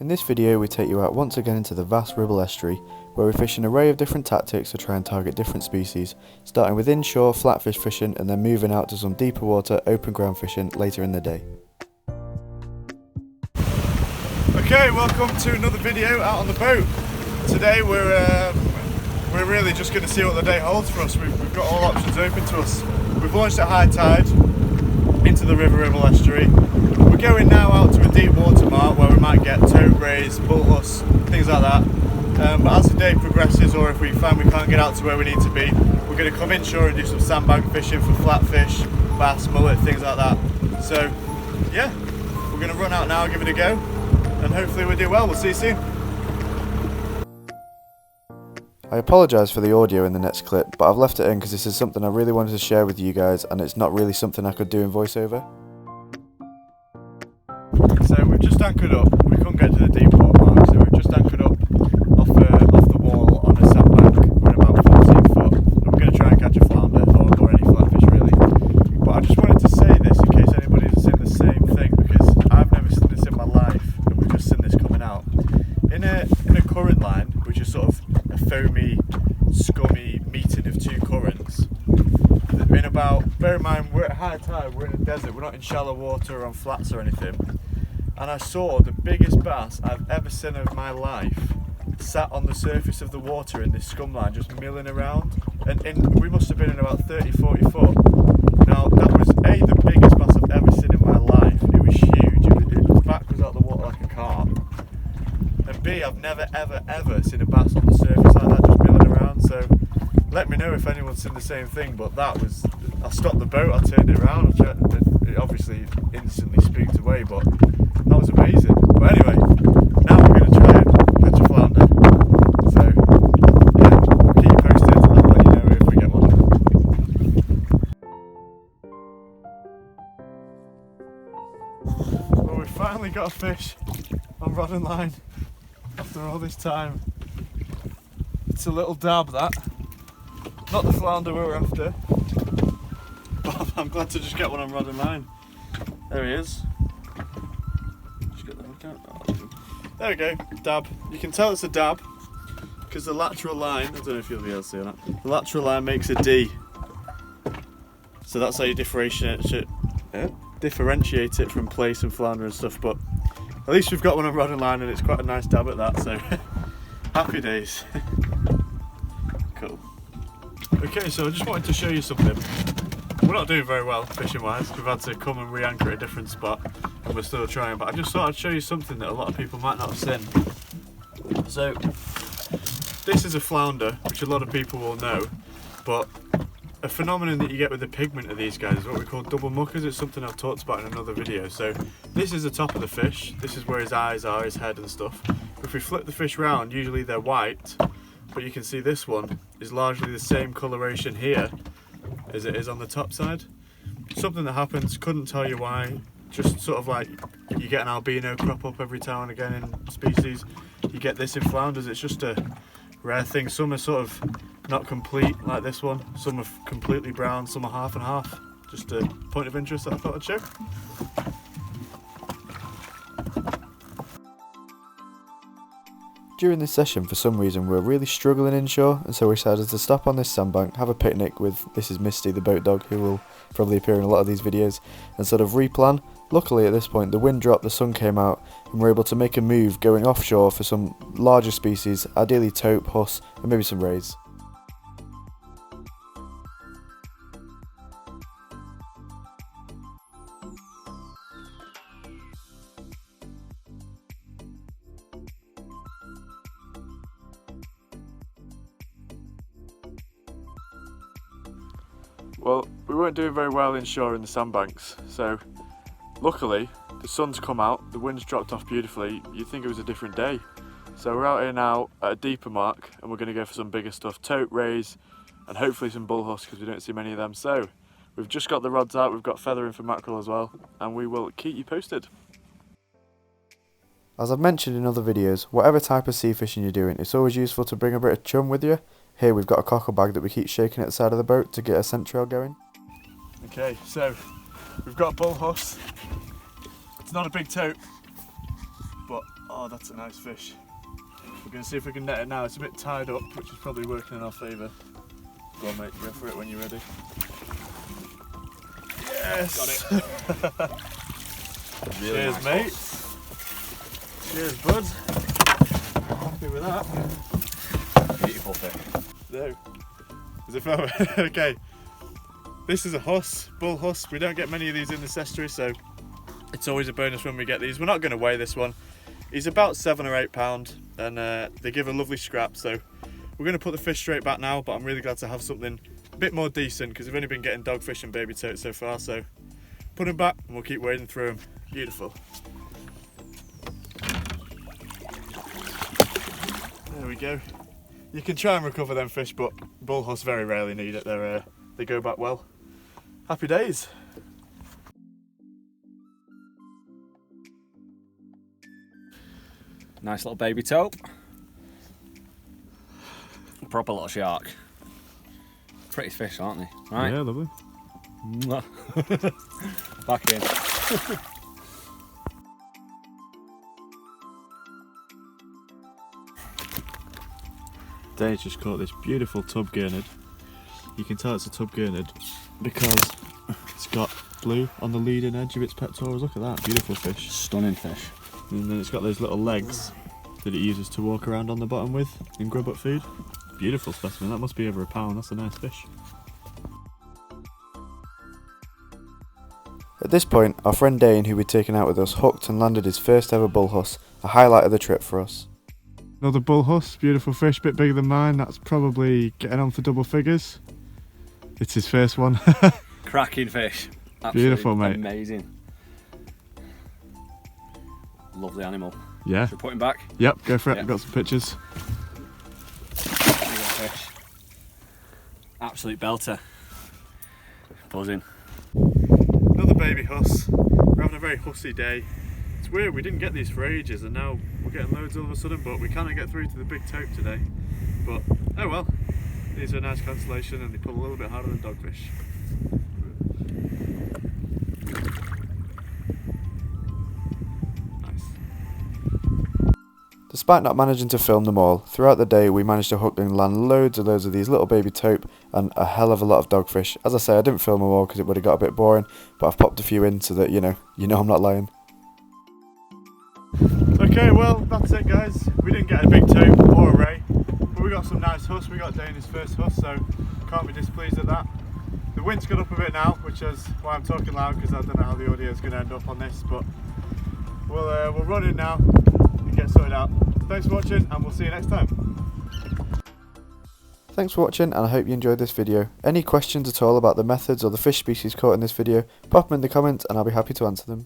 In this video we take you out once again into the vast Ribble Estuary, where we fish an array of different tactics to try and target different species, starting with inshore flatfish fishing and then moving out to some deeper water open ground fishing later in the day. Okay, welcome to another video out on the boat. Today we're really just going to see what the day holds for us. We've got all options open to us. We've launched at high tide into the Ribble Estuary. We're going now out to a deep water mark where we might get toad rays, bullhuss, things like that. But as the day progresses, or if we find we can't get out to where we need to be, we're going to come inshore and do some sandbank fishing for flatfish, bass, mullet, things like that. So yeah, we're going to run out now, give it a go, and hopefully we'll do well. We'll see you soon. I apologise for the audio in the next clip, but I've left it in because this is something I really wanted to share with you guys and it's not really something I could do in voiceover. So we've just anchored up. We couldn't get to the deep water mark, so we've just anchored up off the wall on a sandbank. We're about 14 foot. And we're going to try and catch a flounder or any flatfish really. But I just wanted to say this in case anybody's seen the same thing, because I've never seen this in my life and we've just seen this coming out. In a current line, which is sort of a foamy, scummy meeting of two currents, in about, bear in mind we're at high tide, we're in a desert, we're not in shallow water or on flats or anything, and I saw the biggest bass I've ever seen of my life sat on the surface of the water in this scum line just milling around, and we must have been in about 30-40 foot. Now that was A, the biggest bass I've ever seen in my life. It was huge, the back was out the water like a carp, and B, I've never ever seen a bass on the surface like that just milling around. So let me know if anyone's seen the same thing. But that was, I stopped the boat, I turned it around, it obviously instantly spooked away, but that was amazing. But anyway, now we're going to try and catch a flounder. So yeah, we'll keep you posted, I'll let you know if we get one. Well, we finally got a fish on rod and line after all this time. It's a little dab, that. Not the flounder we were after, but I'm glad to just get one on rod and line. There he is. Just get the hook out. Oh, that's good. There we go, dab. You can tell it's a dab because the lateral line, I don't know if you'll be able to see that, the lateral line makes a D. So that's how you differentiate it from place and flounder and stuff, but at least we've got one on rod and line and it's quite a nice dab at that, so happy days. Cool. Okay, so I just wanted to show you something. We're not doing very well fishing wise, we've had to come and re-anchor at a different spot and we're still trying, but I just thought I'd show you something that a lot of people might not have seen. So this is a flounder, which a lot of people will know, but a phenomenon that you get with the pigment of these guys is what we call double muckers. It's something I've talked about in another video. So this is the top of the fish, this is where his eyes are, his head and stuff. If we flip the fish round, usually they're white, but you can see this one is largely the same coloration here as it is on the top side. Something that happens, couldn't tell you why, just sort of like you get an albino crop up every now and again in species. You get this in flounders, it's just a rare thing. Some are sort of not complete like this one, some are completely brown, some are half and half. Just a point of interest that I thought I'd show. During this session, for some reason, we were really struggling inshore, and so we decided to stop on this sandbank, have a picnic with, this is Misty, the boat dog, who will probably appear in a lot of these videos, and sort of replan. Luckily at this point the wind dropped, the sun came out, and we were able to make a move going offshore for some larger species, ideally taupe, huss, and maybe some rays. Well, we weren't doing very well inshore in the sandbanks, so luckily the sun's come out, the wind's dropped off beautifully. You'd think it was a different day. So we're out here now at a deeper mark and we're going to go for some bigger stuff, tote rays and hopefully some bullhuss because we don't see many of them. So we've just got the rods out, we've got feathering for mackerel as well, and we will keep you posted. As I've mentioned in other videos, whatever type of sea fishing you're doing, it's always useful to bring a bit of chum with you. Here we've got a cockle bag that we keep shaking at the side of the boat to get a scent trail going. Okay, so we've got a bullhuss. It's not a big tote, but Oh, that's a nice fish. We're going to see if we can net it now. It's a bit tied up, which is probably working in our favour. Go on, mate, go for it when you're ready. Yes! Got it. Really cheers, nice, mate. Cheers, bud. Happy with that. Beautiful fish. No. Is it far? Okay. This is a huss, bull huss. We don't get many of these in this estuary, so it's always a bonus when we get these. We're not going to weigh this one. He's about 7 or 8 pound, and they give a lovely scrap. So we're going to put the fish straight back now, but I'm really glad to have something a bit more decent because we've only been getting dogfish and baby totes so far. So put him back, and we'll keep wading through him. Beautiful. There we go. You can try and recover them fish, but bull huss very rarely need it. They go back well. Happy days. Nice little baby tope. Proper little shark. Pretty fish, aren't they? Right? Yeah, lovely. Back in. Dave's just caught this beautiful tub gurnard. You can tell it's a tub gurnard because it's got blue on the leading edge of its pectorals. Look at that, beautiful fish. Stunning fish. And then it's got those little legs that it uses to walk around on the bottom with in grub up food. Beautiful specimen, that must be over £1. That's a nice fish. At this point, our friend Dane, who we'd taken out with us, hooked and landed his first ever bull huss, a highlight of the trip for us. Another bull huss, beautiful fish, bit bigger than mine. That's probably getting on for double figures. It's his first one. Cracking fish. Absolutely beautiful, mate. Amazing. Lovely animal. Yeah. Should we put him back? Yep, go for it. Yeah. I've got some pictures. Fish. Absolute belter. Buzzing. Another baby huss. We're having a very hussy day. It's weird, we didn't get these for ages and now we're getting loads all of a sudden, but we cannot get through to the big tope today. But oh well, these are a nice consolation and they pull a little bit harder than dogfish. Nice. Despite not managing to film them all, throughout the day we managed to hook and land loads of these little baby tope and a hell of a lot of dogfish. As I say, I didn't film them all because it would have got a bit boring, but I've popped a few in so that you know I'm not lying. Okay, well that's it guys. We didn't get a big tope or a ray, but we got some nice huss. We got Dana's first huss, so can't be displeased at that. The wind's got up a bit now, which is why I'm talking loud because I don't know how the audio is going to end up on this, but we'll run in now and get sorted out. Thanks for watching and we'll see you next time. Thanks for watching and I hope you enjoyed this video. Any questions at all about the methods or the fish species caught in this video, pop them in the comments and I'll be happy to answer them.